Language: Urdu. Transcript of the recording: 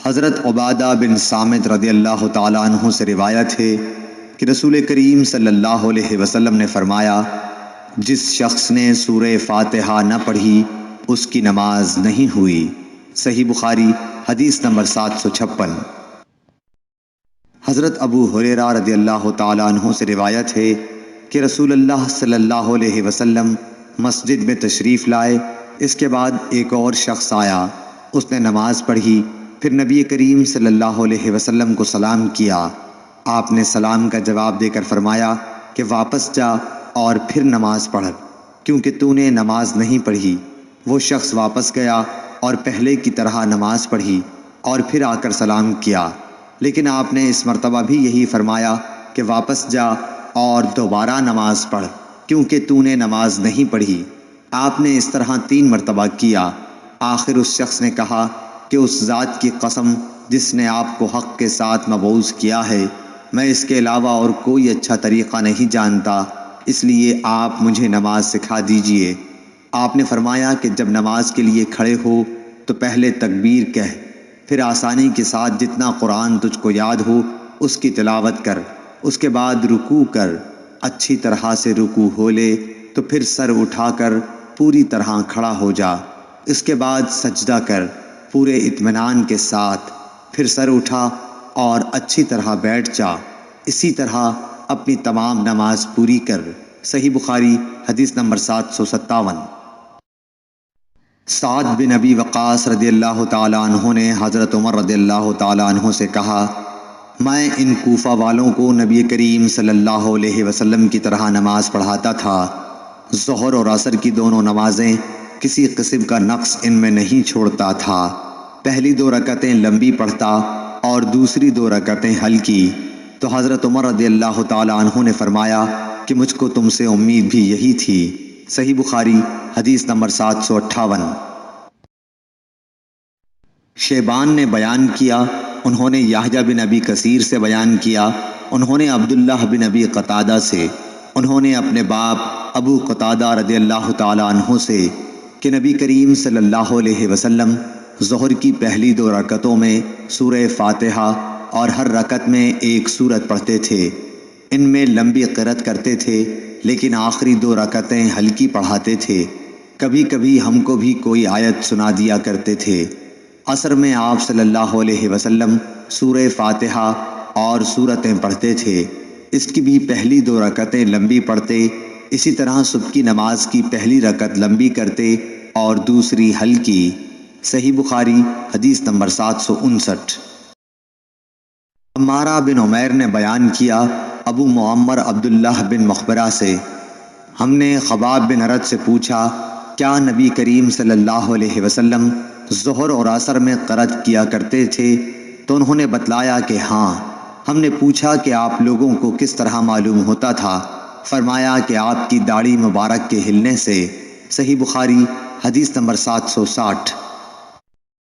حضرت عبادہ بن صامت رضی اللہ تعالیٰ عنہ سے روایت ہے کہ رسول کریم صلی اللہ علیہ وسلم نے فرمایا، جس شخص نے سورہ فاتحہ نہ پڑھی اس کی نماز نہیں ہوئی۔ صحیح بخاری حدیث نمبر 756۔ حضرت ابو ہریرہ رضی اللہ تعالیٰ عنہ سے روایت ہے کہ رسول اللہ صلی اللہ علیہ وسلم مسجد میں تشریف لائے، اس کے بعد ایک اور شخص آیا، اس نے نماز پڑھی، پھر نبی کریم صلی اللہ علیہ وسلم کو سلام کیا۔ آپ نے سلام کا جواب دے کر فرمایا کہ واپس جا اور پھر نماز پڑھ، کیونکہ تو نے نماز نہیں پڑھی۔ وہ شخص واپس گیا اور پہلے کی طرح نماز پڑھی اور پھر آ کر سلام کیا، لیکن آپ نے اس مرتبہ بھی یہی فرمایا کہ واپس جا اور دوبارہ نماز پڑھ، کیونکہ تو نے نماز نہیں پڑھی۔ آپ نے اس طرح 3 مرتبہ کیا۔ آخر اس شخص نے کہا کہ اس ذات کی قسم جس نے آپ کو حق کے ساتھ مبعوث کیا ہے، میں اس کے علاوہ اور کوئی اچھا طریقہ نہیں جانتا، اس لیے آپ مجھے نماز سکھا دیجئے۔ آپ نے فرمایا کہ جب نماز کے لیے کھڑے ہو تو پہلے تکبیر کہہ، پھر آسانی کے ساتھ جتنا قرآن تجھ کو یاد ہو اس کی تلاوت کر، اس کے بعد رکوع کر، اچھی طرح سے رکوع ہو لے تو پھر سر اٹھا کر پوری طرح کھڑا ہو جا، اس کے بعد سجدہ کر پورے اطمینان کے ساتھ، پھر سر اٹھا اور اچھی طرح بیٹھ جا، اسی طرح اپنی تمام نماز پوری کر۔ صحیح بخاری حدیث نمبر 757۔ سعد بن ابی وقاص رضی اللہ تعالیٰ عنہ نے حضرت عمر رضی اللہ تعالیٰ عنہ سے کہا، میں ان کوفہ والوں کو نبی کریم صلی اللہ علیہ وسلم کی طرح نماز پڑھاتا تھا۔ ظہر اور عصر کی دونوں نمازیں کسی قسم کا نقص ان میں نہیں چھوڑتا تھا۔ پہلی 2 رکعتیں لمبی پڑھتا اور دوسری 2 رکعتیں ہلکی۔ تو حضرت عمر رضی اللہ تعالیٰ عنہ نے فرمایا کہ مجھ کو تم سے امید بھی یہی تھی۔ صحیح بخاری حدیث نمبر 758۔ شیبان نے بیان کیا، انہوں نے یحییٰ بن ابی کثیر سے بیان کیا، انہوں نے عبداللہ بن ابی قتادہ سے، انہوں نے اپنے باپ ابو قتادہ رضی اللہ تعالیٰ عنہ سے کہ نبی کریم صلی اللہ علیہ وسلم ظہر کی پہلی 2 رکعتوں میں سورہ فاتحہ اور ہر رکعت میں ایک سورت پڑھتے تھے۔ ان میں لمبی قرأت کرتے تھے، لیکن آخری 2 رکعتیں ہلکی پڑھاتے تھے۔ کبھی کبھی ہم کو بھی کوئی آیت سنا دیا کرتے تھے۔ عصر میں آپ صلی اللہ علیہ وسلم سورہ فاتحہ اور سورتیں پڑھتے تھے، اس کی بھی پہلی 2 رکعتیں لمبی پڑھتے، اسی طرح صبح کی نماز کی پہلی رکعت لمبی کرتے اور دوسری ہلکی۔ صحیح بخاری حدیث نمبر 759۔ عمارہ بن عمیر نے بیان کیا ابو معمر عبداللہ بن مخبرہ سے، ہم نے خباب بن ارد سے پوچھا، کیا نبی کریم صلی اللہ علیہ وسلم ظہر اور عصر میں قرأت کیا کرتے تھے؟ تو انہوں نے بتلایا کہ ہاں۔ ہم نے پوچھا کہ آپ لوگوں کو کس طرح معلوم ہوتا تھا؟ فرمایا کہ آپ کی داڑھی مبارک کے ہلنے سے۔ صحیح بخاری حدیث نمبر 760۔